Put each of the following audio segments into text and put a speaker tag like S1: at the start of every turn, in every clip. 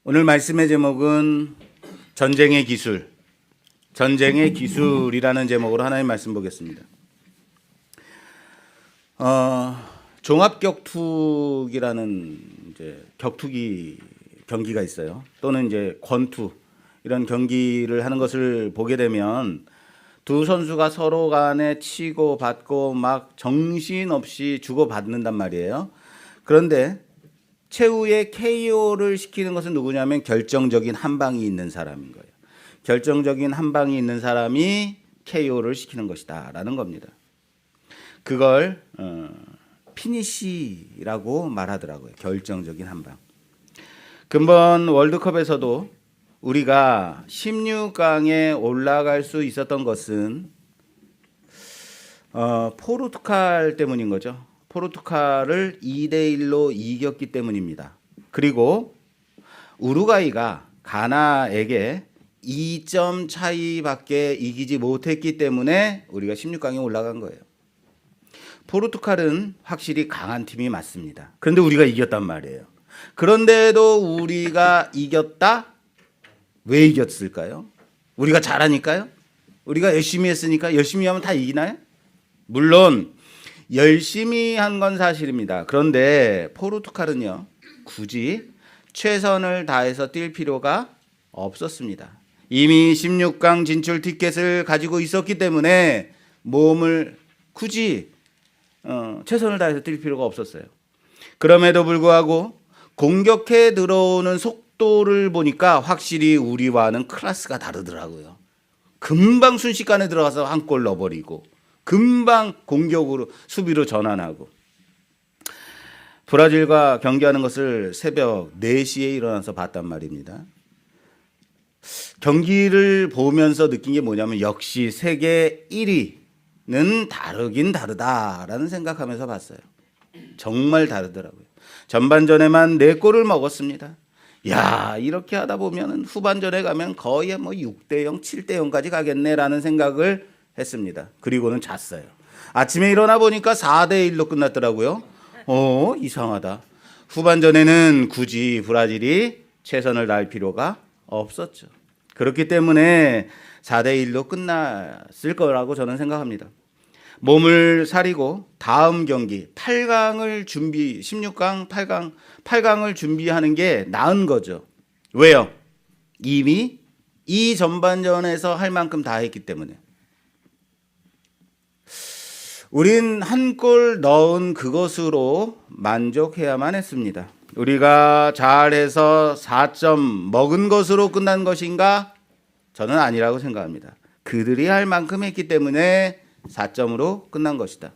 S1: 오늘 말씀의 제목은 전쟁의 기술, 전쟁의 기술이라는 제목으로 하나님 말씀 보겠습니다. 종합격투기라는 이제 격투기 경기가 있어요. 또는 이제 권투 이런 경기를 하는 것을 보게 되면 두 선수가 서로 간에 치고 받고 막 정신없이 주고받는단 말이에요. 그런데 최후의 KO를 시키는 것은 누구냐면 결정적인 한 방이 있는 사람인 거예요. 결정적인 한 방이 있는 사람이 KO를 시키는 것이다라는 겁니다. 그걸 피니시라고 말하더라고요. 결정적인 한 방. 근본 월드컵에서도 우리가 16강에 올라갈 수 있었던 것은 포르투갈 때문인 거죠. 포르투갈을 2대1로 이겼기 때문입니다. 그리고 우루과이가 가나에게 2점 차이밖에 이기지 못했기 때문에 우리가 16강에 올라간 거예요. 포르투갈은 확실히 강한 팀이 맞습니다. 그런데 우리가 이겼단 말이에요. 그런데도 우리가 이겼다? 왜 이겼을까요? 우리가 잘하니까요? 우리가 열심히 했으니까. 열심히 하면 다 이기나요? 물론 열심히 한 건 사실입니다. 그런데 포르투갈은요, 굳이 최선을 다해서 뛸 필요가 없었습니다. 이미 16강 진출 티켓을 가지고 있었기 때문에 몸을 굳이 최선을 다해서 뛸 필요가 없었어요. 그럼에도 불구하고 공격해 들어오는 속도를 보니까 확실히 우리와는 클래스가 다르더라고요. 금방 순식간에 들어가서 한 골 넣어버리고 금방 공격으로 수비로 전환하고. 브라질과 경기하는 것을 새벽 4시에 일어나서 봤단 말입니다. 경기를 보면서 느낀 게 뭐냐면 역시 세계 1위는 다르긴 다르다라는 생각하면서 봤어요. 정말 다르더라고요. 전반전에만 4골을 먹었습니다. 야, 이렇게 하다 보면 후반전에 가면 거의 뭐 6대0, 7대0까지 가겠네라는 생각을 했습니다. 그리고는 잤어요. 아침에 일어나 보니까 4대1로 끝났더라고요. 이상하다. 후반전에는 굳이 브라질이 최선을 다할 필요가 없었죠. 그렇기 때문에 4대1로 끝났을 거라고 저는 생각합니다. 몸을 사리고 다음 경기 8강을 16강, 8강을 준비하는 게 나은 거죠. 왜요? 이미 이 전반전에서 할 만큼 다 했기 때문에. 우린 한 골 넣은 그것으로 만족해야만 했습니다. 우리가 잘해서 4점 먹은 것으로 끝난 것인가? 저는 아니라고 생각합니다. 그들이 할 만큼 했기 때문에 4점으로 끝난 것이다.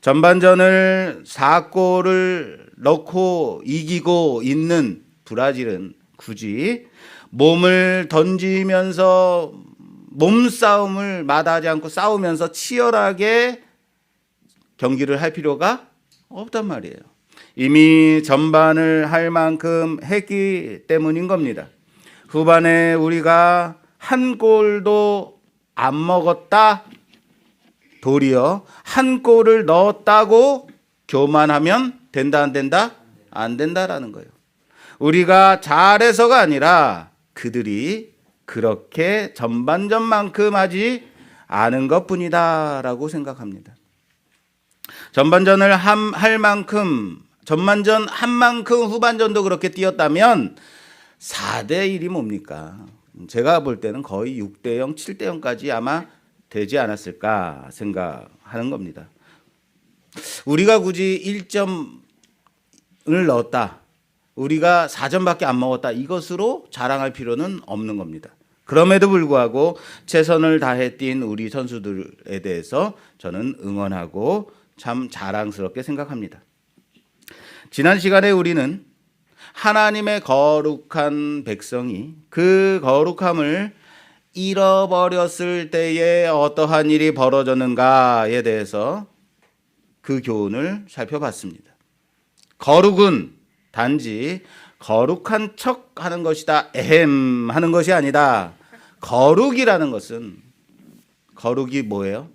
S1: 전반전을 4골을 넣고 이기고 있는 브라질은 굳이 몸을 던지면서 몸싸움을 마다하지 않고 싸우면서 치열하게 경기를 할 필요가 없단 말이에요. 이미 전반을 할 만큼 했기 때문인 겁니다. 후반에 우리가 한 골도 안 먹었다, 도리어 한 골을 넣었다고 교만하면 된다 안 된다? 안 된다라는 거예요. 우리가 잘해서가 아니라 그들이 그렇게 전반전만큼 하지 않은 것뿐이다라고 생각합니다. 전반전을 할 만큼, 전반전 한 만큼 후반전도 그렇게 뛰었다면 4대1이 뭡니까? 제가 볼 때는 거의 6대0, 7대0까지 아마 되지 않았을까 생각하는 겁니다. 우리가 굳이 1점을 넣었다, 우리가 4점밖에 안 먹었다, 이것으로 자랑할 필요는 없는 겁니다. 그럼에도 불구하고 최선을 다해 뛴 우리 선수들에 대해서 저는 응원하고 참 자랑스럽게 생각합니다. 지난 시간에 우리는 하나님의 거룩한 백성이 그 거룩함을 잃어버렸을 때에 어떠한 일이 벌어졌는가에 대해서 그 교훈을 살펴봤습니다. 거룩은 단지 거룩한 척 하는 것이다, 에헴 하는 것이 아니다. 거룩이라는 것은, 거룩이 뭐예요?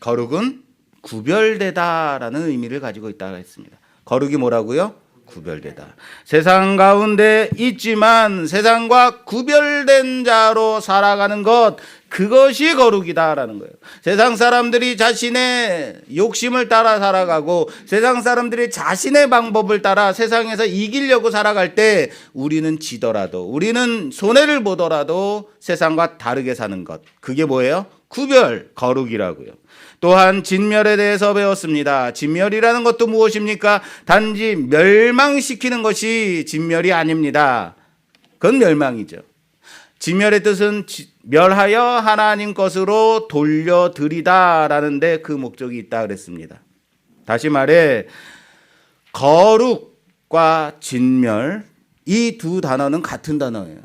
S1: 거룩은 구별되다라는 의미를 가지고 있다고 했습니다. 거룩이 뭐라고요? 구별되다. 세상 가운데 있지만 세상과 구별된 자로 살아가는 것, 그것이 거룩이다라는 거예요. 세상 사람들이 자신의 욕심을 따라 살아가고 세상 사람들이 자신의 방법을 따라 세상에서 이기려고 살아갈 때 우리는 지더라도, 우리는 손해를 보더라도 세상과 다르게 사는 것, 그게 뭐예요? 구별, 거룩이라고요. 또한 진멸에 대해서 배웠습니다. 진멸이라는 것도 무엇입니까? 단지 멸망시키는 것이 진멸이 아닙니다. 그건 멸망이죠. 진멸의 뜻은 멸하여 하나님 것으로 돌려드리다라는 데 그 목적이 있다 그랬습니다. 다시 말해 거룩과 진멸, 이 두 단어는 같은 단어예요.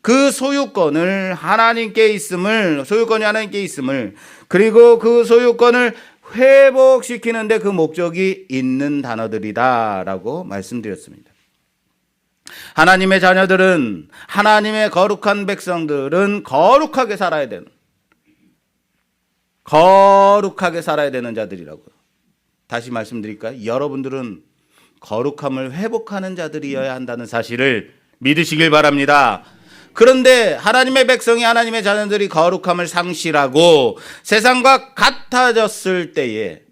S1: 그 소유권을 하나님께 있음을, 소유권이 하나님께 있음을, 그리고 그 소유권을 회복시키는 데 그 목적이 있는 단어들이다라고 말씀드렸습니다. 하나님의 자녀들은, 하나님의 거룩한 백성들은 거룩하게 살아야 되는 자들이라고요. 다시 말씀드릴까요? 여러분들은 거룩함을 회복하는 자들이어야 한다는 사실을 믿으시길 바랍니다. 그런데 하나님의 백성이, 하나님의 자녀들이 거룩함을 상실하고 세상과 같아졌을 때에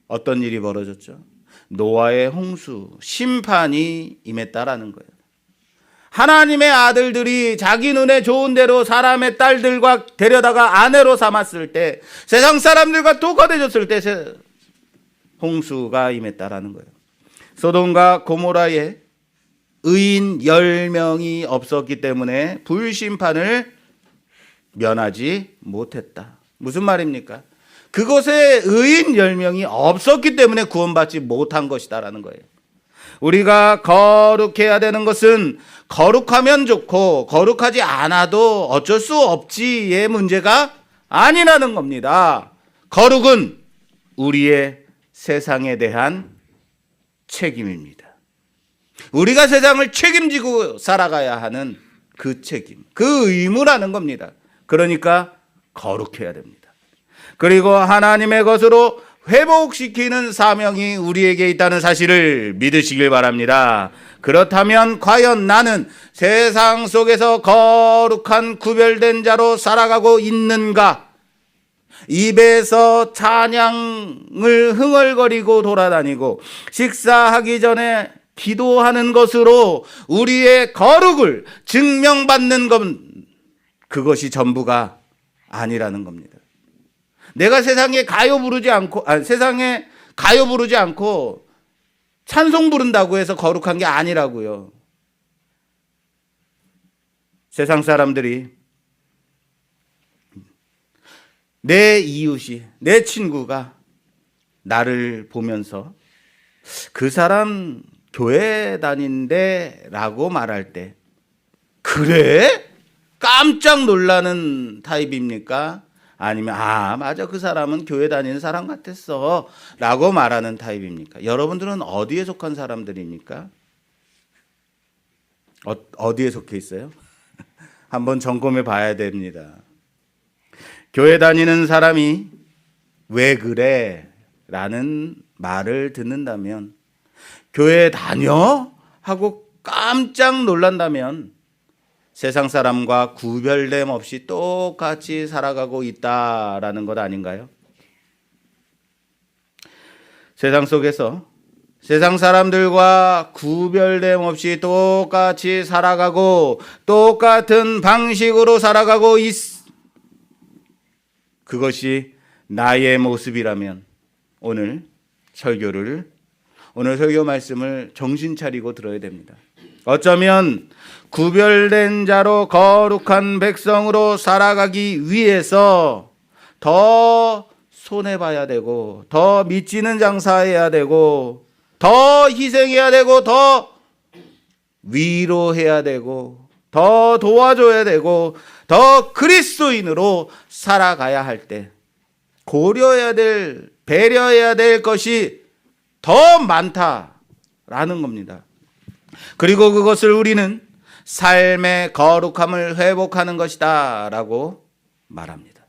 S1: 어떤 일이 벌어졌죠? 노아의 홍수, 심판이 임했다라는 거예요. 하나님의 아들들이 자기 눈에 좋은 대로 사람의 딸들과 데려다가 아내로 삼았을 때, 세상 사람들과 똑같아졌을 때 홍수가 임했다라는 거예요. 소돔과 고모라에 의인 10명이 없었기 때문에 불심판을 면하지 못했다. 무슨 말입니까? 그곳에 의인 10명이 없었기 때문에 구원받지 못한 것이다라는 거예요. 우리가 거룩해야 되는 것은 거룩하면 좋고 거룩하지 않아도 어쩔 수 없지의 문제가 아니라는 겁니다. 거룩은 우리의 세상에 대한 책임입니다. 우리가 세상을 책임지고 살아가야 하는 그 책임, 그 의무라는 겁니다. 그러니까 거룩해야 됩니다. 그리고 하나님의 것으로 회복시키는 사명이 우리에게 있다는 사실을 믿으시길 바랍니다. 그렇다면 과연 나는 세상 속에서 거룩한 구별된 자로 살아가고 있는가? 입에서 찬양을 흥얼거리고 돌아다니고 식사하기 전에 기도하는 것으로 우리의 거룩을 증명받는 건, 그것이 전부가 아니라는 겁니다. 내가 세상에 가요 부르지 않고 찬송 부른다고 해서 거룩한 게 아니라고요. 세상 사람들이, 내 이웃이, 내 친구가 나를 보면서 그 사람 교회 다닌대 라고 말할 때, 그래? 깜짝 놀라는 타입입니까? 아니면 맞아, 그 사람은 교회 다니는 사람 같았어 라고 말하는 타입입니까? 여러분들은 어디에 속한 사람들입니까? 어디에 속해 있어요? 한번 점검해 봐야 됩니다. 교회 다니는 사람이 왜 그래? 라는 말을 듣는다면, 교회 다녀? 하고 깜짝 놀란다면 세상 사람과 구별됨 없이 똑같이 살아가고 있다라는 것 아닌가요? 세상 속에서 세상 사람들과 구별됨 없이 똑같이 살아가고 똑같은 방식으로 살아가고 그것이 나의 모습이라면 오늘 설교 말씀을 정신 차리고 들어야 됩니다. 어쩌면 구별된 자로 거룩한 백성으로 살아가기 위해서 더 손해봐야 되고, 더 미치는 장사해야 되고, 더 희생해야 되고, 더 위로해야 되고, 더 도와줘야 되고, 더 그리스도인으로 살아가야 할 때 고려해야 될, 배려해야 될 것이 더 많다라는 겁니다. 그리고 그것을 우리는 삶의 거룩함을 회복하는 것이다 라고 말합니다.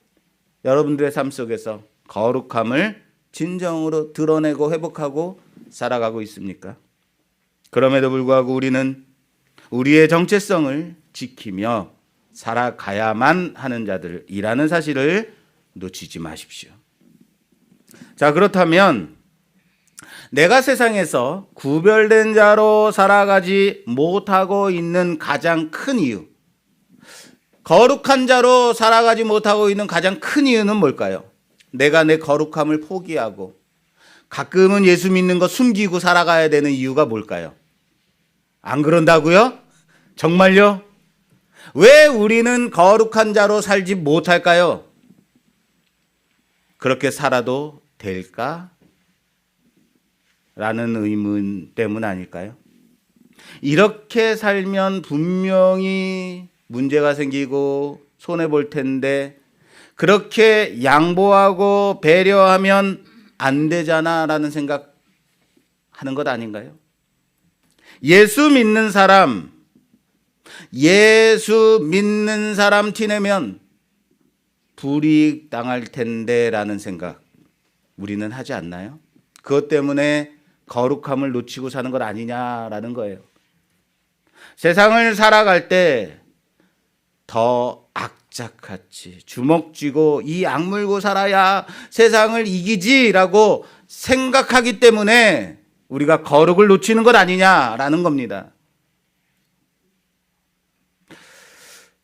S1: 여러분들의 삶 속에서 거룩함을 진정으로 드러내고 회복하고 살아가고 있습니까? 그럼에도 불구하고 우리는 우리의 정체성을 지키며 살아가야만 하는 자들이라는 사실을 놓치지 마십시오. 자, 그렇다면 내가 세상에서 구별된 자로 살아가지 못하고 있는 가장 큰 이유, 거룩한 자로 살아가지 못하고 있는 가장 큰 이유는 뭘까요? 내가 내 거룩함을 포기하고 가끔은 예수 믿는 거 숨기고 살아가야 되는 이유가 뭘까요? 안 그런다고요? 정말요? 왜 우리는 거룩한 자로 살지 못할까요? 그렇게 살아도 될까? 라는 의문 때문 아닐까요? 이렇게 살면 분명히 문제가 생기고 손해볼 텐데 그렇게 양보하고 배려하면 안 되잖아 라는 생각 하는 것 아닌가요? 예수 믿는 사람 티내면 불이익 당할 텐데 라는 생각 우리는 하지 않나요? 그것 때문에 거룩함을 놓치고 사는 것 아니냐라는 거예요. 세상을 살아갈 때 더 악착같이 주먹 쥐고 이 악물고 살아야 세상을 이기지라고 생각하기 때문에 우리가 거룩을 놓치는 것 아니냐라는 겁니다.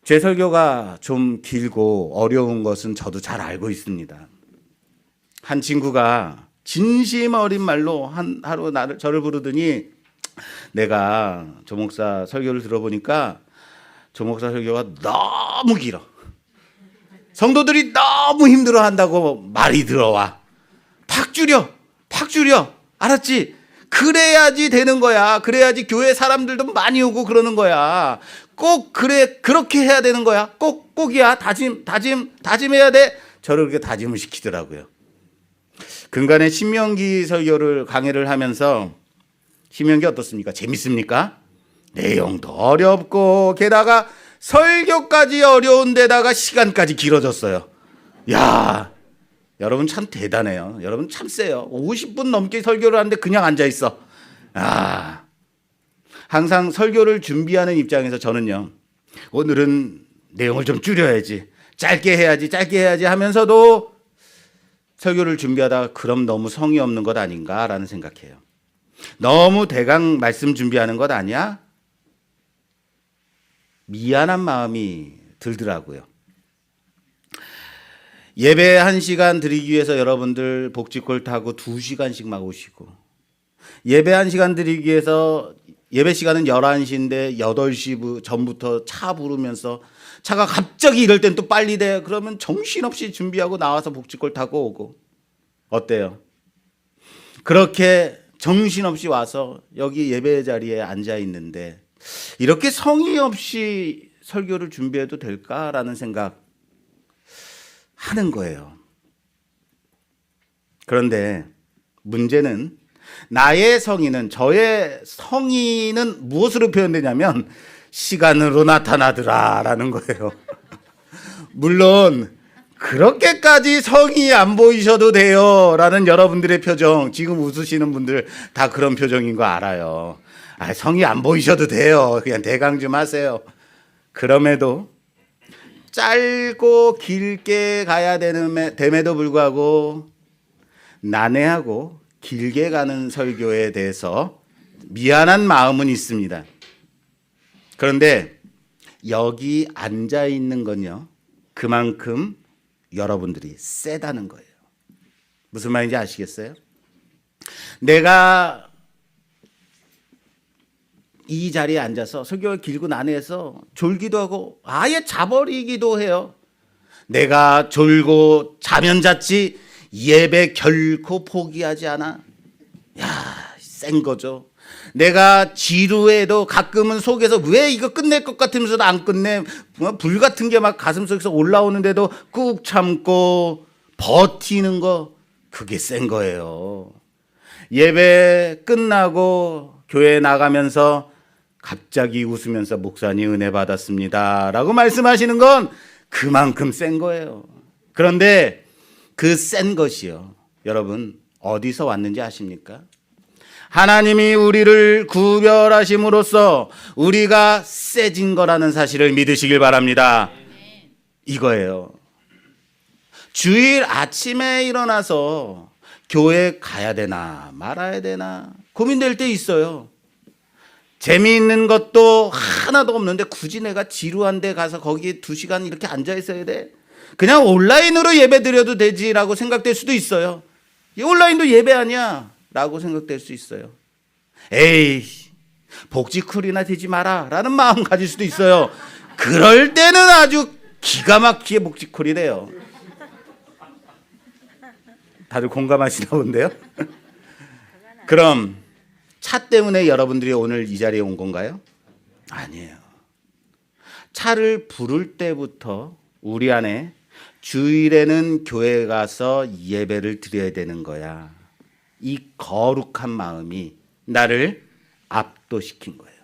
S1: 제 설교가 좀 길고 어려운 것은 저도 잘 알고 있습니다. 한 친구가 진심 어린 말로 하루 저를 부르더니 내가 조 목사 설교를 들어보니까 조 목사 설교가 너무 길어. 성도들이 너무 힘들어한다고 말이 들어와. 팍 줄여. 알았지? 그래야지 되는 거야. 그래야지 교회 사람들도 많이 오고 그러는 거야. 꼭 그렇게 해야 되는 거야. 꼭이야. 다짐해야 돼. 저를 그렇게 다짐을 시키더라고요. 근간에 신명기 강해를 하면서 신명기 어떻습니까? 재밌습니까? 내용도 어렵고 게다가 설교까지 어려운 데다가 시간까지 길어졌어요. 야, 여러분 참 대단해요. 여러분 참 세요. 50분 넘게 설교를 하는데 그냥 앉아있어. 항상 설교를 준비하는 입장에서 저는요, 오늘은 내용을 좀 줄여야지, 짧게 해야지 하면서도 설교를 준비하다가 그럼 너무 성의 없는 것 아닌가라는 생각해요. 너무 대강 말씀 준비하는 것 아니야? 미안한 마음이 들더라고요. 예배 1시간 드리기 위해서 여러분들 복지콜 타고 2시간씩 막 오시고, 예배 1시간 드리기 위해서 예배 시간은 11시인데 8시 전부터 차 부르면서 차가 갑자기 이럴 땐 또 빨리 돼. 그러면 정신없이 준비하고 나와서 복지콜 타고 오고. 어때요? 그렇게 정신없이 와서 여기 예배 자리에 앉아 있는데 이렇게 성의 없이 설교를 준비해도 될까라는 생각 하는 거예요. 그런데 문제는 저의 성의는 무엇으로 표현되냐면 시간으로 나타나더라라는 거예요. 물론 그렇게까지 성의 안 보이셔도 돼요 라는 여러분들의 표정, 지금 웃으시는 분들 다 그런 표정인 거 알아요. 성의 안 보이셔도 돼요. 그냥 대강 좀 하세요. 그럼에도 짧고 길게 가야 됨에도 불구하고 난해하고 길게 가는 설교에 대해서 미안한 마음은 있습니다. 그런데 여기 앉아 있는 건요, 그만큼 여러분들이 세다는 거예요. 무슨 말인지 아시겠어요? 내가 이 자리에 앉아서 설교가 길고 난해해서 졸기도 하고 아예 자버리기도 해요. 내가 졸고 자면 잤지 예배 결코 포기하지 않아. 야, 센 거죠. 내가 지루해도 가끔은 속에서 왜 이거 끝낼 것 같으면서도 안 끝내, 불 같은 게 막 가슴속에서 올라오는데도 꾹 참고 버티는 거, 그게 센 거예요. 예배 끝나고 교회 나가면서 갑자기 웃으면서 목사님 은혜 받았습니다 라고 말씀하시는 건 그만큼 센 거예요. 그런데 그 센 것이요, 여러분 어디서 왔는지 아십니까? 하나님이 우리를 구별하심으로써 우리가 세진 거라는 사실을 믿으시길 바랍니다. 이거예요. 주일 아침에 일어나서 교회 가야 되나 말아야 되나 고민될 때 있어요. 재미있는 것도 하나도 없는데 굳이 내가 지루한 데 가서 거기에 2시간 이렇게 앉아 있어야 돼? 그냥 온라인으로 예배 드려도 되지라고 생각될 수도 있어요. 이 온라인도 예배 아니야 라고 생각될 수 있어요. 에이, 복지쿨이나 되지 마라 라는 마음 가질 수도 있어요. 그럴 때는 아주 기가 막히게 복지쿨이 돼요. 다들 공감하시나 본데요? 그럼 차 때문에 여러분들이 오늘 이 자리에 온 건가요? 아니에요. 차를 부를 때부터 우리 안에 주일에는 교회 가서 예배를 드려야 되는 거야. 이 거룩한 마음이 나를 압도시킨 거예요.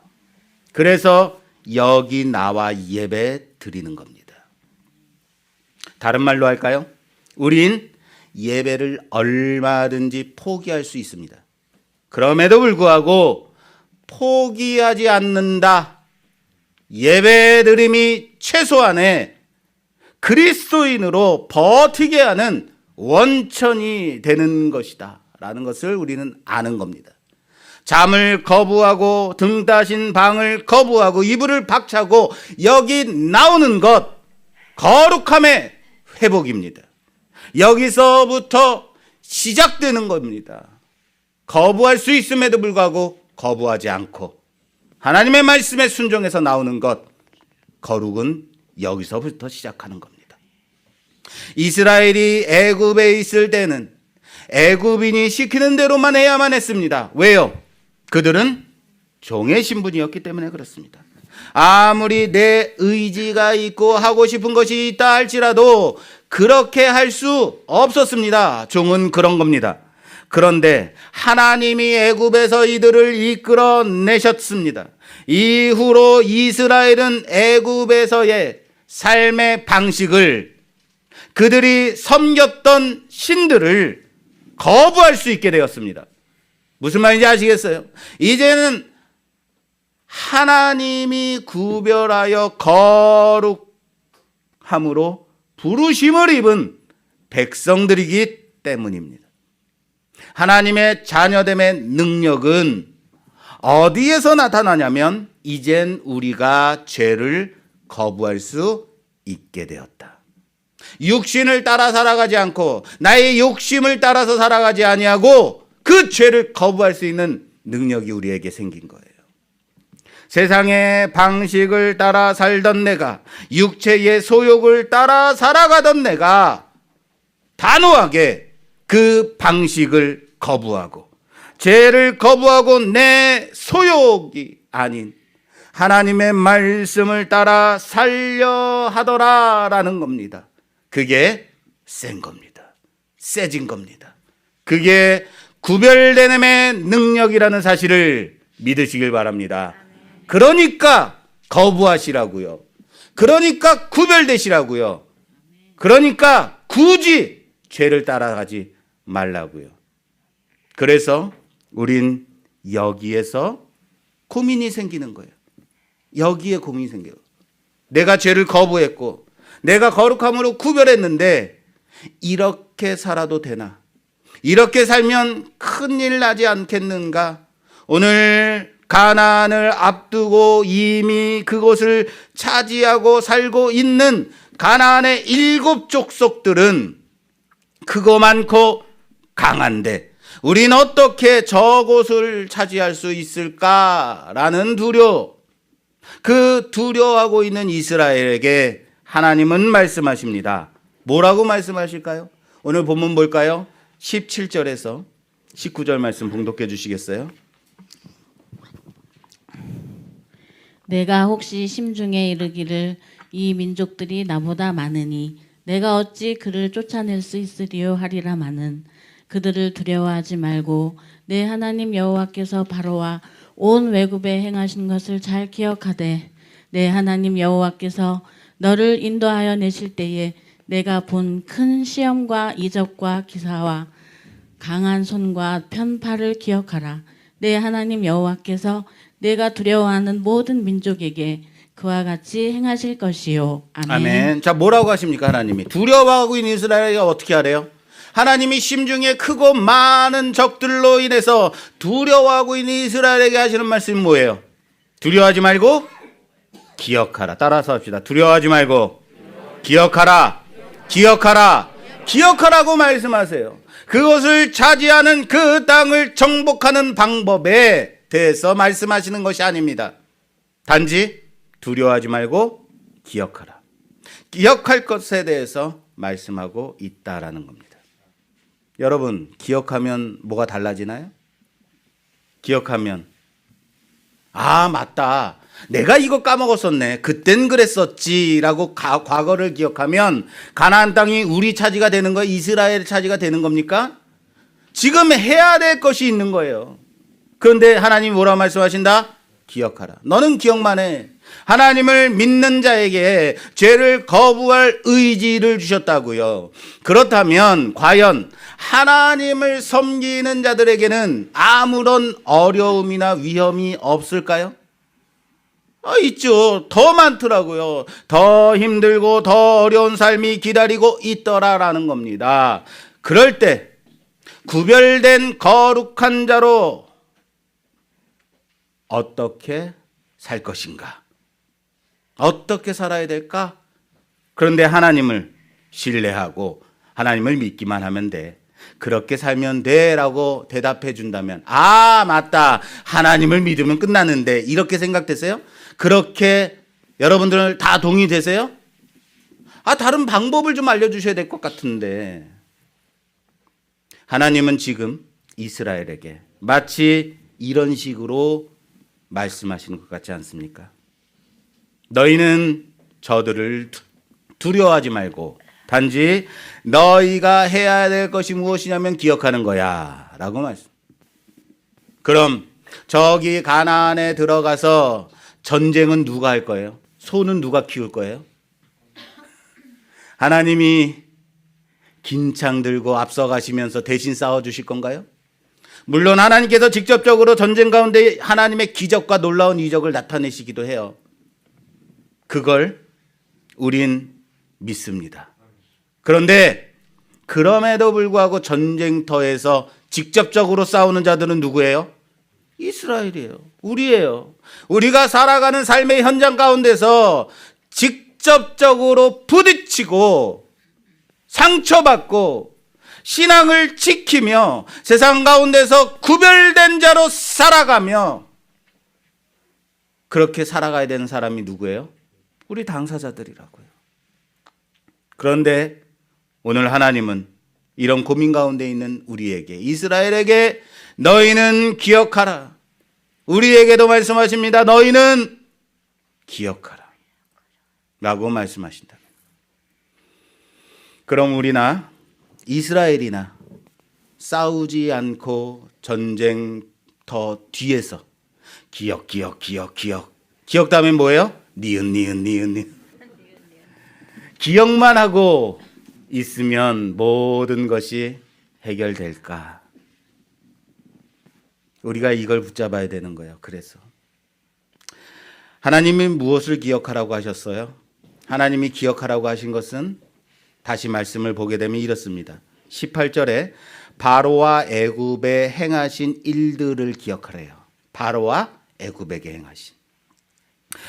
S1: 그래서 여기 나와 예배 드리는 겁니다. 다른 말로 할까요? 우린 예배를 얼마든지 포기할 수 있습니다. 그럼에도 불구하고 포기하지 않는다. 예배드림이 최소한의 그리스도인으로 버티게 하는 원천이 되는 것이다 라는 것을 우리는 아는 겁니다. 잠을 거부하고 등 따신 방을 거부하고 이불을 박차고 여기 나오는 것 거룩함의 회복입니다. 여기서부터 시작되는 겁니다. 거부할 수 있음에도 불구하고 거부하지 않고 하나님의 말씀에 순종해서 나오는 것, 거룩은 여기서부터 시작하는 겁니다. 이스라엘이 애굽에 있을 때는 애굽인이 시키는 대로만 해야만 했습니다. 왜요? 그들은 종의 신분이었기 때문에 그렇습니다. 아무리 내 의지가 있고 하고 싶은 것이 있다 할지라도 그렇게 할 수 없었습니다. 종은 그런 겁니다. 그런데 하나님이 애굽에서 이들을 이끌어내셨습니다. 이후로 이스라엘은 애굽에서의 삶의 방식을 그들이 섬겼던 신들을 거부할 수 있게 되었습니다. 무슨 말인지 아시겠어요? 이제는 하나님이 구별하여 거룩함으로 부르심을 입은 백성들이기 때문입니다. 하나님의 자녀됨의 능력은 어디에서 나타나냐면 이젠 우리가 죄를 거부할 수 있게 되었다. 육신을 따라 살아가지 않고 나의 욕심을 따라서 살아가지 아니하고 그 죄를 거부할 수 있는 능력이 우리에게 생긴 거예요. 세상의 방식을 따라 살던 내가, 육체의 소욕을 따라 살아가던 내가 단호하게 그 방식을 거부하고 죄를 거부하고 내 소욕이 아닌 하나님의 말씀을 따라 살려 하더라라는 겁니다. 그게 센 겁니다. 세진 겁니다. 그게 구별되음의 능력이라는 사실을 믿으시길 바랍니다. 그러니까 거부하시라고요. 그러니까 구별되시라고요. 그러니까 굳이 죄를 따라가지 말라고요. 그래서 우린 여기에서 고민이 생기는 거예요. 여기에 고민이 생겨요. 내가 죄를 거부했고 내가 거룩함으로 구별했는데 이렇게 살아도 되나? 이렇게 살면 큰일 나지 않겠는가? 오늘 가나안을 앞두고 이미 그곳을 차지하고 살고 있는 가나안의 7 족속들은 크고 많고 강한데 우린 어떻게 저곳을 차지할 수 있을까라는 그 두려워하고 있는 이스라엘에게 하나님은 말씀하십니다. 뭐라고 말씀하실까요? 오늘 본문 볼까요? 17절에서 19절 말씀 봉독해 주시겠어요?
S2: 내가 혹시 심중에 이르기를 이 민족들이 나보다 많으니 내가 어찌 그를 쫓아낼 수 있으리요 하리라마는 그들을 두려워하지 말고 내 하나님 여호와께서 바로와 온 외굽에 행하신 것을 잘 기억하되 내 하나님 여호와께서 너를 인도하여 내실 때에 내가 본 큰 시험과 이적과 기사와 강한 손과 편팔을 기억하라. 내 하나님 여호와께서 내가 두려워하는 모든 민족에게 그와 같이 행하실 것이요. 아멘.
S1: 아멘. 자, 뭐라고 하십니까? 하나님이 두려워하고 있는 이스라엘이 어떻게 하래요? 하나님이 심중에 크고 많은 적들로 인해서 두려워하고 있는 이스라엘에게 하시는 말씀이 뭐예요? 두려워하지 말고 기억하라. 따라서 합시다. 두려워하지 말고 기억하라. 기억하라. 기억하라고 말씀하세요. 그것을 차지하는 그 땅을 정복하는 방법에 대해서 말씀하시는 것이 아닙니다. 단지 두려워하지 말고 기억하라. 기억할 것에 대해서 말씀하고 있다라는 겁니다. 여러분, 기억하면 뭐가 달라지나요? 기억하면 아, 맞다. 내가 이거 까먹었었네. 그땐 그랬었지라고 과거를 기억하면 가나안 땅이 우리 차지가 되는 거예요? 이스라엘 차지가 되는 겁니까? 지금 해야 될 것이 있는 거예요. 그런데 하나님이 뭐라고 말씀하신다? 기억하라. 너는 기억만 해. 하나님을 믿는 자에게 죄를 거부할 의지를 주셨다고요. 그렇다면 과연 하나님을 섬기는 자들에게는 아무런 어려움이나 위험이 없을까요? 있죠. 더 많더라고요. 더 힘들고 더 어려운 삶이 기다리고 있더라라는 겁니다. 그럴 때 구별된 거룩한 자로 어떻게 살 것인가? 어떻게 살아야 될까? 그런데 하나님을 신뢰하고 하나님을 믿기만 하면 돼. 그렇게 살면 돼 라고 대답해 준다면 아, 맞다. 하나님을 믿으면 끝나는데 이렇게 생각되세요? 그렇게 여러분들은 다 동의되세요? 다른 방법을 좀 알려주셔야 될 것 같은데. 하나님은 지금 이스라엘에게 마치 이런 식으로 말씀하시는 것 같지 않습니까? 너희는 저들을 두려워하지 말고 단지 너희가 해야 될 것이 무엇이냐면 기억하는 거야 라고 말씀. 그럼 저기 가나안에 들어가서 전쟁은 누가 할 거예요? 소는 누가 키울 거예요? 하나님이 긴창 들고 앞서가시면서 대신 싸워주실 건가요? 물론 하나님께서 직접적으로 전쟁 가운데 하나님의 기적과 놀라운 이적을 나타내시기도 해요. 그걸 우린 믿습니다. 그런데 그럼에도 불구하고 전쟁터에서 직접적으로 싸우는 자들은 누구예요? 이스라엘이에요. 우리예요. 우리가 살아가는 삶의 현장 가운데서 직접적으로 부딪히고 상처받고 신앙을 지키며 세상 가운데서 구별된 자로 살아가며 그렇게 살아가야 되는 사람이 누구예요? 우리 당사자들이라고요. 그런데 오늘 하나님은 이런 고민 가운데 있는 우리에게, 이스라엘에게 너희는 기억하라. 우리에게도 말씀하십니다. 너희는 기억하라 라고 말씀하신다. 그럼 우리나 이스라엘이나 싸우지 않고 전쟁터 뒤에서 기억 다음에 뭐예요? 니은 기억만 하고 있으면 모든 것이 해결될까? 우리가 이걸 붙잡아야 되는 거예요. 그래서 하나님이 무엇을 기억하라고 하셨어요? 하나님이 기억하라고 하신 것은 다시 말씀을 보게 되면 이렇습니다. 18절에 바로와 애굽에 행하신 일들을 기억하래요. 바로와 애굽에게 행하신.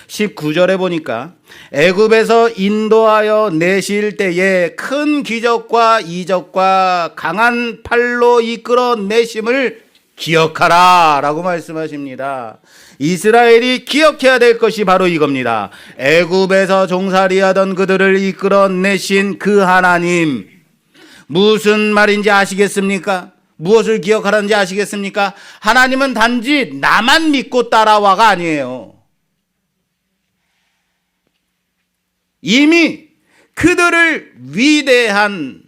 S1: 19절에 보니까 애굽에서 인도하여 내실 때에 큰 기적과 이적과 강한 팔로 이끌어 내심을 기억하라 라고 말씀하십니다. 이스라엘이 기억해야 될 것이 바로 이겁니다. 애굽에서 종살이하던 그들을 이끌어 내신 그 하나님, 무슨 말인지 아시겠습니까? 무엇을 기억하라는지 아시겠습니까? 하나님은 단지 나만 믿고 따라와가 아니에요. 이미 그들을 위대한,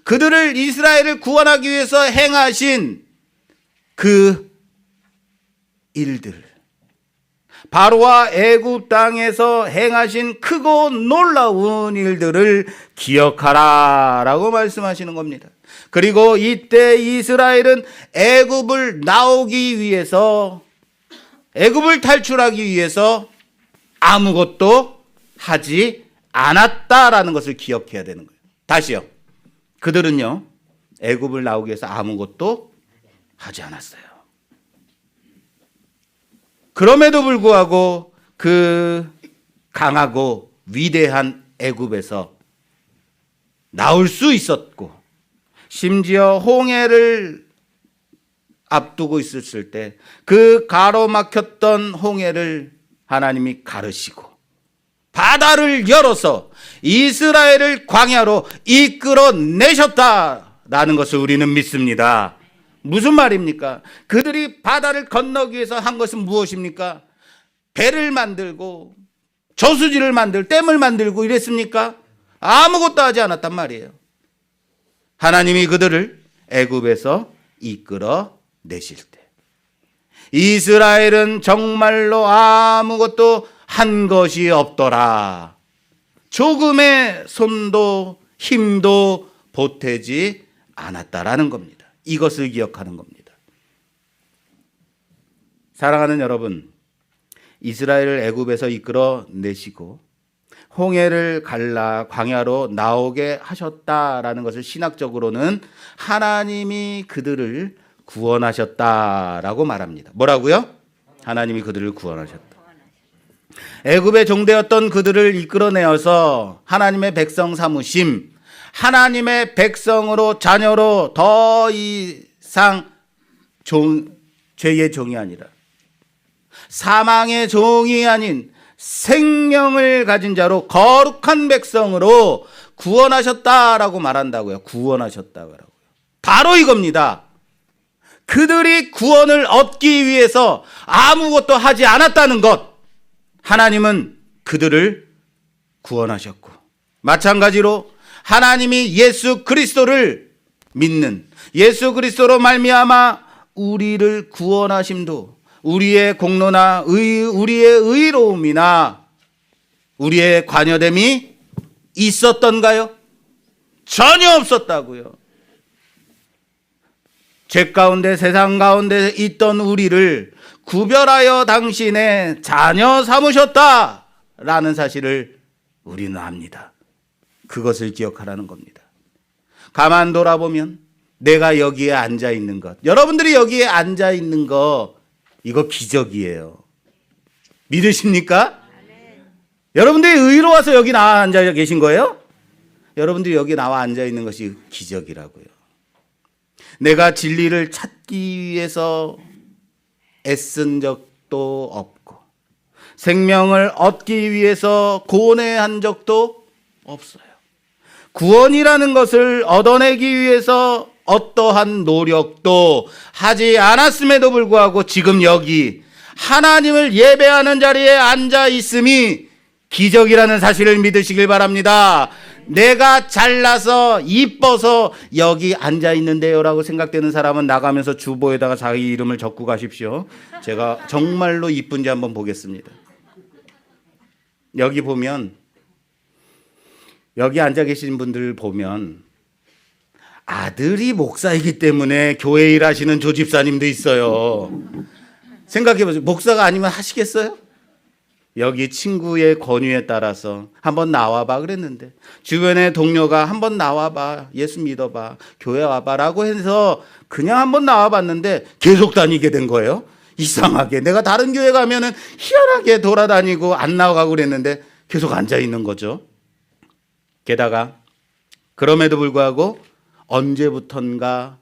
S1: 그들을 이스라엘을 구원하기 위해서 행하신 그 일들, 바로와 애굽 땅에서 행하신 크고 놀라운 일들을 기억하라 라고 말씀하시는 겁니다. 그리고 이때 이스라엘은 애굽을 나오기 위해서, 애굽을 탈출하기 위해서 아무것도 하지 않았다라는 것을 기억해야 되는 거예요. 다시요. 그들은요, 애굽을 나오기 위해서 아무것도 하지 않았어요. 그럼에도 불구하고 그 강하고 위대한 애굽에서 나올 수 있었고, 심지어 홍해를 앞두고 있었을 때 그 가로막혔던 홍해를 하나님이 가르시고 바다를 열어서 이스라엘을 광야로 이끌어내셨다라는 것을 우리는 믿습니다. 무슨 말입니까? 그들이 바다를 건너기 위해서 한 것은 무엇입니까? 배를 만들고 저수지를 댐을 만들고 이랬습니까? 아무것도 하지 않았단 말이에요. 하나님이 그들을 애굽에서 이끌어 내실 때 이스라엘은 정말로 아무것도 한 것이 없더라. 조금의 손도 힘도 보태지 않았다라는 겁니다. 이것을 기억하는 겁니다. 사랑하는 여러분, 이스라엘을 애굽에서 이끌어 내시고 홍해를 갈라 광야로 나오게 하셨다라는 것을 신학적으로는 하나님이 그들을 구원하셨다라고 말합니다. 뭐라고요? 하나님이 그들을 구원하셨다. 애굽의 종되었던 그들을 이끌어내어서 하나님의 백성 삼으심, 하나님의 백성으로 자녀로 더 이상 죄의 종이 아니라 사망의 종이 아닌 생명을 가진 자로 거룩한 백성으로 구원하셨다라고 말한다고요. 구원하셨다고요. 바로 이겁니다. 그들이 구원을 얻기 위해서 아무것도 하지 않았다는 것, 하나님은 그들을 구원하셨고, 마찬가지로 하나님이 예수 그리스도를 믿는, 예수 그리스도로 말미암아 우리를 구원하심도 우리의 공로나 우리의 의로움이나 우리의 관여됨이 있었던가요? 전혀 없었다고요. 죄 가운데 세상 가운데 있던 우리를 구별하여 당신의 자녀 삼으셨다라는 사실을 우리는 압니다. 그것을 기억하라는 겁니다. 가만 돌아보면 내가 여기에 앉아 있는 것, 여러분들이 여기에 앉아 있는 거, 이거 기적이에요. 믿으십니까? 여러분들이 의로워서 여기 나와 앉아 계신 거예요? 여러분들이 여기 나와 앉아 있는 것이 기적이라고요. 내가 진리를 찾기 위해서 애쓴 적도 없고 생명을 얻기 위해서 고뇌한 적도 없어요. 구원이라는 것을 얻어내기 위해서 어떠한 노력도 하지 않았음에도 불구하고 지금 여기 하나님을 예배하는 자리에 앉아 있음이 기적이라는 사실을 믿으시길 바랍니다. 내가 잘나서 이뻐서 여기 앉아 있는데요 라고 생각되는 사람은 나가면서 주보에다가 자기 이름을 적고 가십시오. 제가 정말로 이쁜지 한번 보겠습니다. 여기 보면, 여기 앉아 계신 분들 보면 아들이 목사이기 때문에 교회 일하시는 조집사님도 있어요. 생각해보세요. 목사가 아니면 하시겠어요? 여기 친구의 권유에 따라서 한번 나와봐 그랬는데, 주변의 동료가 한번 나와봐, 예수 믿어봐, 교회 와봐 라고 해서 그냥 한번 나와봤는데 계속 다니게 된 거예요. 이상하게 내가 다른 교회 가면은 희한하게 돌아다니고 안 나가고 그랬는데 계속 앉아 있는 거죠. 게다가 그럼에도 불구하고 언제부턴가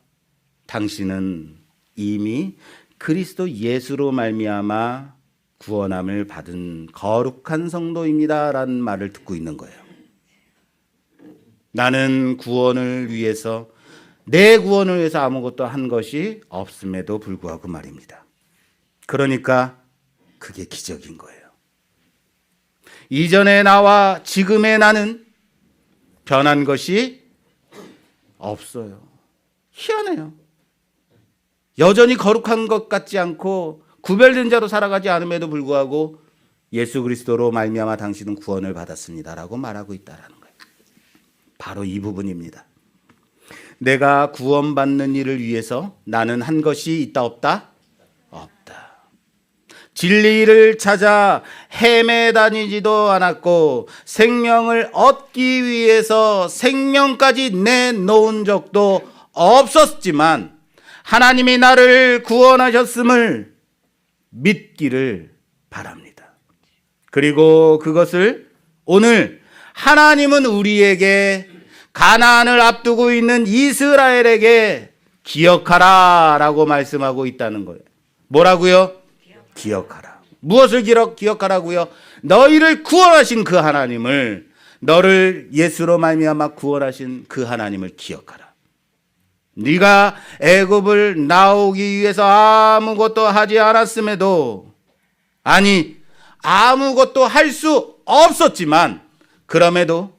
S1: 당신은 이미 그리스도 예수로 말미암아 구원함을 받은 거룩한 성도입니다라는 말을 듣고 있는 거예요. 나는 구원을 위해서, 내 구원을 위해서 아무것도 한 것이 없음에도 불구하고 말입니다. 그러니까 그게 기적인 거예요. 이전의 나와 지금의 나는 변한 것이 없어요. 희한해요. 여전히 거룩한 것 같지 않고 구별된 자로 살아가지 않음에도 불구하고 예수 그리스도로 말미암아 당신은 구원을 받았습니다라고 말하고 있다라는 거예요. 바로 이 부분입니다. 내가 구원받는 일을 위해서 나는 한 것이 있다 없다? 없다. 진리를 찾아 헤매다니지도 않았고 생명을 얻기 위해서 생명까지 내놓은 적도 없었지만 하나님이 나를 구원하셨음을 믿기를 바랍니다. 그리고 그것을 오늘 하나님은 우리에게 가나안을 앞두고 있는 이스라엘에게 기억하라 라고 말씀하고 있다는 거예요. 뭐라고요? 기억하라. 무엇을 기억하라고요? 너희를 구원하신 그 하나님을, 너를 예수로 말미암아 구원하신 그 하나님을 기억하라. 네가 애굽을 나오기 위해서 아무것도 하지 않았음에도, 아니 아무것도 할 수 없었지만 그럼에도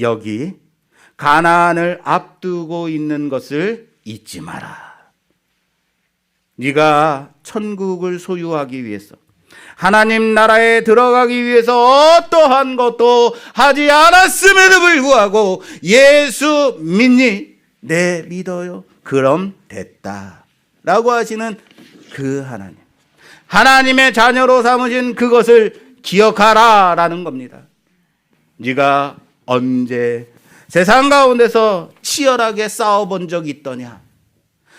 S1: 여기 가나안을 앞두고 있는 것을 잊지 마라. 네가 천국을 소유하기 위해서, 하나님 나라에 들어가기 위해서 어떠한 것도 하지 않았음에도 불구하고 예수 믿니? 네, 믿어요. 그럼 됐다 라고 하시는 그 하나님, 하나님의 자녀로 삼으신 그것을 기억하라 라는 겁니다. 네가 언제 세상 가운데서 치열하게 싸워본 적이 있더냐?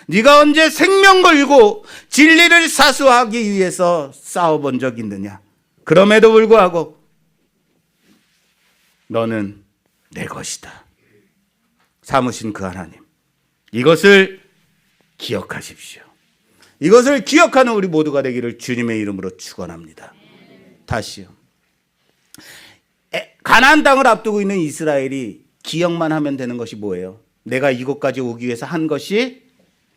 S1: 네가 언제 생명 걸고 진리를 사수하기 위해서 싸워본 적이 있느냐? 그럼에도 불구하고 너는 내 것이다 삼으신 그 하나님, 이것을 기억하십시오. 이것을 기억하는 우리 모두가 되기를 주님의 이름으로 축원합니다. 다시요. 가나안 땅을 앞두고 있는 이스라엘이 기억만 하면 되는 것이 뭐예요? 내가 이곳까지 오기 위해서 한 것이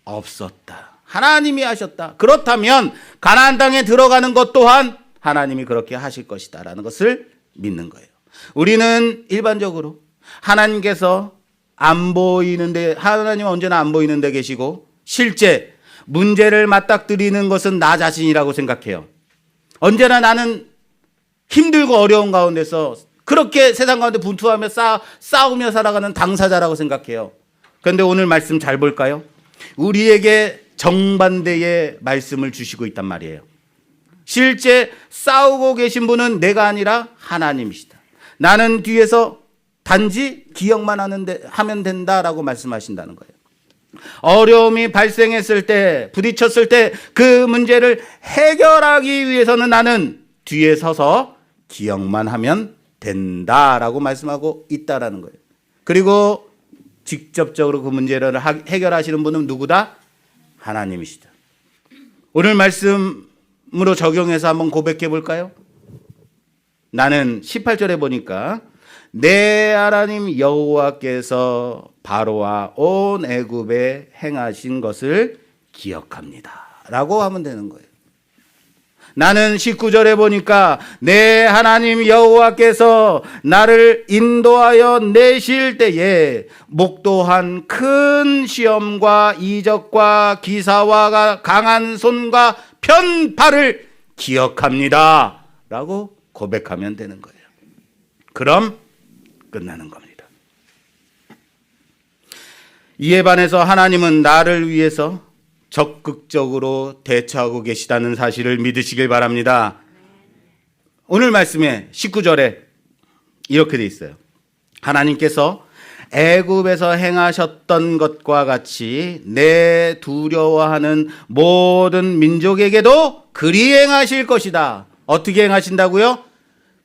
S1: 없었다. 하나님이 하셨다. 그렇다면 가나안 땅에 들어가는 것 또한 하나님이 그렇게 하실 것이다 라는 것을 믿는 거예요. 우리는 일반적으로 하나님께서 안 보이는데, 하나님은 언제나 안 보이는 데 계시고 실제 문제를 맞닥뜨리는 것은 나 자신이라고 생각해요. 언제나 나는 힘들고 어려운 가운데서 그렇게 세상 가운데 분투하며 싸우며 살아가는 당사자라고 생각해요. 그런데 오늘 말씀 잘 볼까요? 우리에게 정반대의 말씀을 주시고 있단 말이에요. 실제 싸우고 계신 분은 내가 아니라 하나님이시다. 나는 뒤에서 단지 기억만 하면 된다라고 말씀하신다는 거예요. 어려움이 발생했을 때, 부딪혔을 때 그 문제를 해결하기 위해서는 나는 뒤에 서서 기억만 하면 된다라고 말씀하고 있다라는 거예요. 그리고 직접적으로 그 문제를 해결하시는 분은 누구다? 하나님이시다. 오늘 말씀으로 적용해서 한번 고백해 볼까요? 나는 18절에 보니까 내 하나님 여호와께서 바로와 온 애굽에 행하신 것을 기억합니다 라고 하면 되는 거예요. 나는 19절에 보니까 내 하나님 여호와께서 나를 인도하여 내실 때에 목도한 큰 시험과 이적과 기사와 강한 손과 편팔을 기억합니다 라고 고백하면 되는 거예요. 그럼 끝나는 겁니다. 이에 반해서 하나님은 나를 위해서 적극적으로 대처하고 계시다는 사실을 믿으시길 바랍니다. 오늘 말씀에 19절에 이렇게 돼 있어요. 하나님께서 애굽에서 행하셨던 것과 같이 내 두려워하는 모든 민족에게도 그리 행하실 것이다. 어떻게 행하신다고요?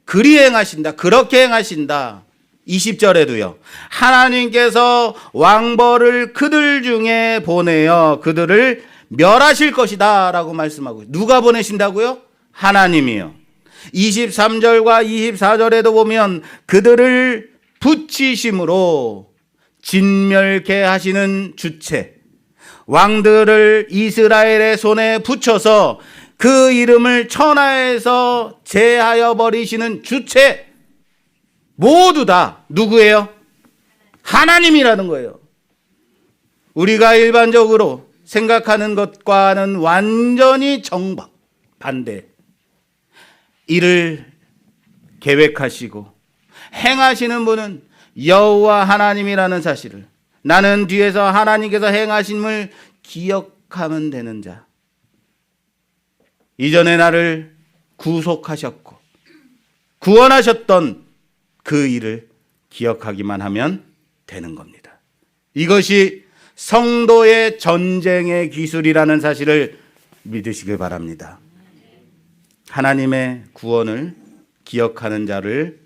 S1: 그리 행하신다. 그렇게 행하신다. 20절에도요. 하나님께서 왕벌을 그들 중에 보내어 그들을 멸하실 것이다 라고 말씀하고, 누가 보내신다고요? 하나님이요. 23절과 24절에도 보면 그들을 붙이심으로 진멸케 하시는 주체, 왕들을 이스라엘의 손에 붙여서 그 이름을 천하에서 제하여 버리시는 주체, 모두 다 누구예요? 하나님이라는 거예요. 우리가 일반적으로 생각하는 것과는 완전히 반대. 이를 계획하시고 행하시는 분은 여호와 하나님이라는 사실을 나는 뒤에서 하나님께서 행하심을 기억하면 되는 자. 이전에 나를 구속하셨고 구원하셨던 그 일을 기억하기만 하면 되는 겁니다. 이것이 성도의 전쟁의 기술이라는 사실을 믿으시길 바랍니다. 하나님의 구원을 기억하는 자를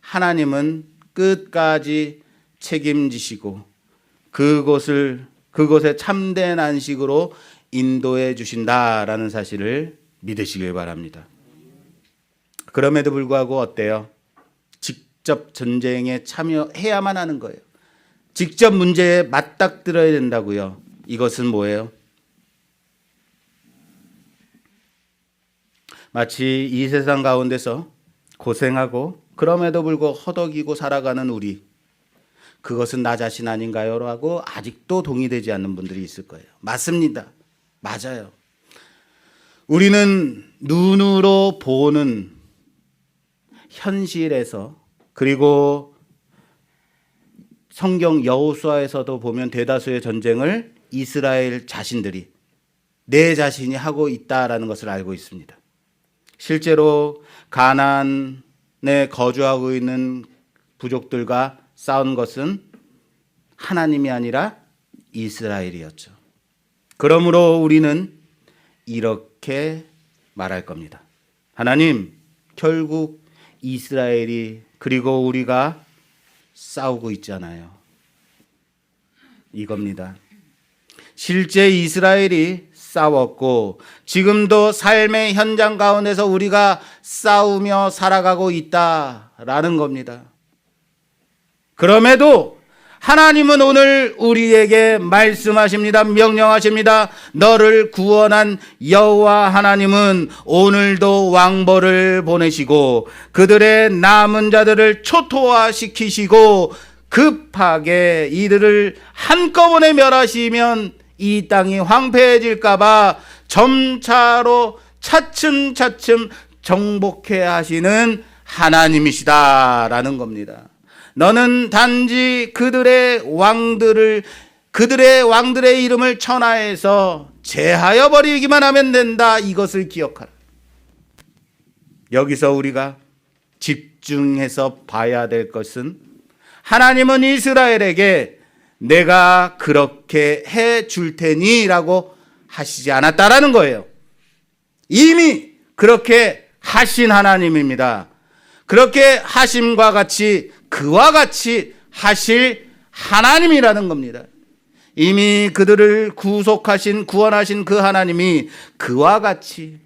S1: 하나님은 끝까지 책임지시고 그곳에 참된 안식으로 인도해 주신다라는 사실을 믿으시길 바랍니다. 그럼에도 불구하고 어때요? 직접 전쟁에 참여해야만 하는 거예요. 직접 문제에 맞닥뜨려야 된다고요. 이것은 뭐예요? 마치 이 세상 가운데서 고생하고 그럼에도 불구하고 허덕이고 살아가는 우리, 그것은 나 자신 아닌가요? 라고 아직도 동의되지 않는 분들이 있을 거예요. 맞습니다. 맞아요. 우리는 눈으로 보는 현실에서, 그리고 성경 여호수아에서도 보면 대다수의 전쟁을 이스라엘 자신들이, 내 자신이 하고 있다라는 것을 알고 있습니다. 실제로 가나안에 거주하고 있는 부족들과 싸운 것은 하나님이 아니라 이스라엘이었죠. 그러므로 우리는 이렇게 말할 겁니다. 하나님, 결국 이스라엘이, 그리고 우리가 싸우고 있잖아요. 이겁니다. 실제 이스라엘이 싸웠고 지금도 삶의 현장 가운데서 우리가 싸우며 살아가고 있다라는 겁니다. 그럼에도 하나님은 오늘 우리에게 말씀하십니다. 명령하십니다. 너를 구원한 여호와 하나님은 오늘도 왕벌을 보내시고 그들의 남은 자들을 초토화시키시고 급하게 이들을 한꺼번에 멸하시면 이 땅이 황폐해질까 봐 점차로 차츰차츰 정복해 하시는 하나님이시다라는 겁니다. 너는 단지 그들의 왕들의 이름을 천하에서 제하여 버리기만 하면 된다. 이것을 기억하라. 여기서 우리가 집중해서 봐야 될 것은, 하나님은 이스라엘에게 내가 그렇게 해 줄 테니 라고 하시지 않았다라는 거예요. 이미 그렇게 하신 하나님입니다. 그렇게 하심과 같이, 그와 같이 하실 하나님이라는 겁니다. 이미 그들을 구원하신 그 하나님이 그와 같이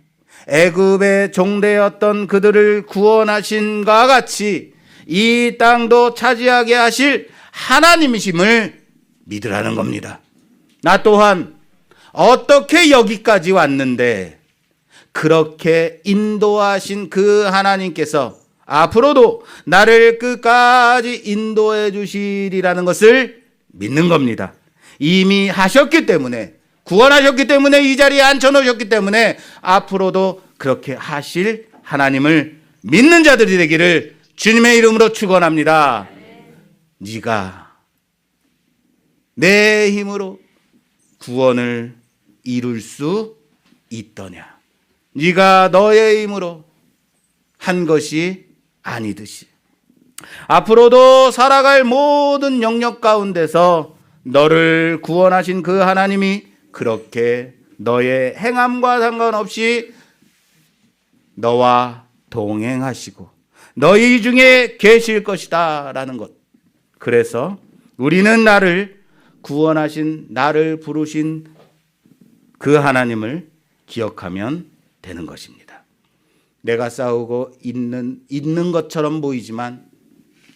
S1: 애굽의 종되었던 그들을 구원하신과 같이 이 땅도 차지하게 하실 하나님이심을 믿으라는 겁니다. 나 또한 어떻게 여기까지 왔는데 그렇게 인도하신 그 하나님께서 앞으로도 나를 끝까지 인도해 주시리라는 것을 믿는 겁니다. 이미 하셨기 때문에, 구원하셨기 때문에, 이 자리에 앉혀놓으셨기 때문에 앞으로도 그렇게 하실 하나님을 믿는 자들이 되기를 주님의 이름으로 축원합니다. 네가 내 힘으로 구원을 이룰 수 있더냐? 네가 너의 힘으로 한 것이 아니듯이 앞으로도 살아갈 모든 영역 가운데서 너를 구원하신 그 하나님이 그렇게 너의 행함과 상관없이 너와 동행하시고 너희 중에 계실 것이다 라는 것. 그래서 우리는 나를 구원하신, 나를 부르신 그 하나님을 기억하면 되는 것입니다. 내가 싸우고 있는 것처럼 보이지만,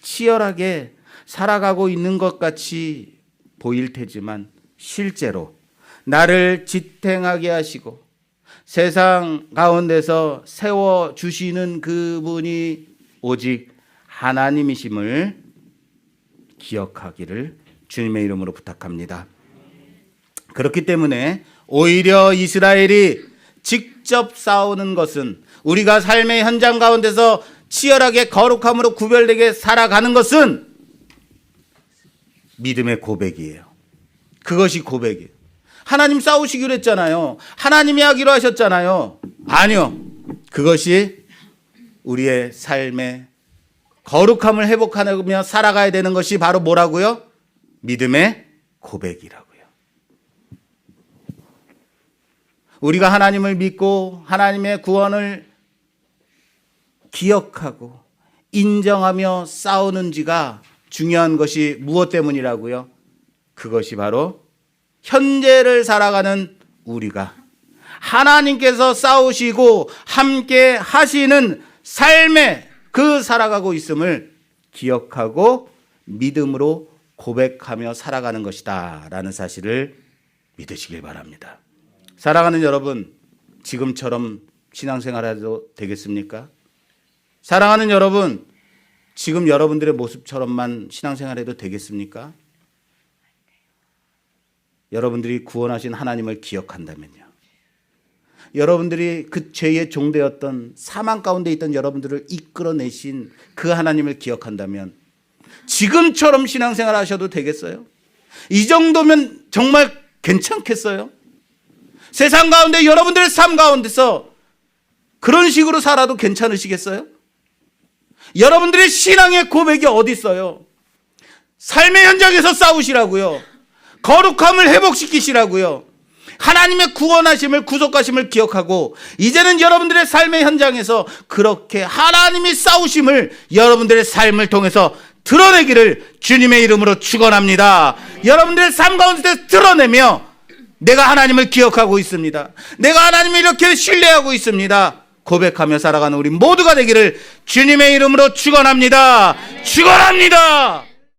S1: 치열하게 살아가고 있는 것 같이 보일 테지만, 실제로 나를 지탱하게 하시고 세상 가운데서 세워주시는 그분이 오직 하나님이심을 기억하기를 주님의 이름으로 부탁합니다. 그렇기 때문에 오히려 이스라엘이 직접 싸우는 것은, 우리가 삶의 현장 가운데서 치열하게 거룩함으로 구별되게 살아가는 것은 믿음의 고백이에요. 그것이 고백이에요. 하나님 싸우시기로 했잖아요. 하나님이 하기로 하셨잖아요. 아니요. 그것이 우리의 삶의 거룩함을 회복하며 살아가야 되는 것이 바로 뭐라고요? 믿음의 고백이라고요. 우리가 하나님을 믿고 하나님의 구원을 기억하고 인정하며 싸우는지가 중요한 것이 무엇 때문이라고요? 그것이 바로 현재를 살아가는 우리가 하나님께서 싸우시고 함께 하시는 삶에 그 살아가고 있음을 기억하고 믿음으로 고백하며 살아가는 것이다 라는 사실을 믿으시길 바랍니다. 사랑하는 여러분, 지금처럼 신앙생활해도 되겠습니까? 사랑하는 여러분, 지금 여러분들의 모습처럼만 신앙생활해도 되겠습니까? 여러분들이 구원하신 하나님을 기억한다면요. 여러분들이 그 죄의 종되었던 사망 가운데 있던 여러분들을 이끌어내신 그 하나님을 기억한다면 지금처럼 신앙생활 하셔도 되겠어요? 이 정도면 정말 괜찮겠어요? 세상 가운데 여러분들의 삶 가운데서 그런 식으로 살아도 괜찮으시겠어요? 여러분들의 신앙의 고백이 어디 있어요? 삶의 현장에서 싸우시라고요. 거룩함을 회복시키시라고요. 하나님의 구원하심을 구속하심을 기억하고 이제는 여러분들의 삶의 현장에서 그렇게 하나님이 싸우심을 여러분들의 삶을 통해서 드러내기를 주님의 이름으로 축원합니다. 여러분들의 삶 가운데 드러내며 내가 하나님을 기억하고 있습니다. 내가 하나님을 이렇게 신뢰하고 있습니다. 고백하며 살아가는 우리 모두가 되기를 주님의 이름으로 축원합니다. 축원합니다.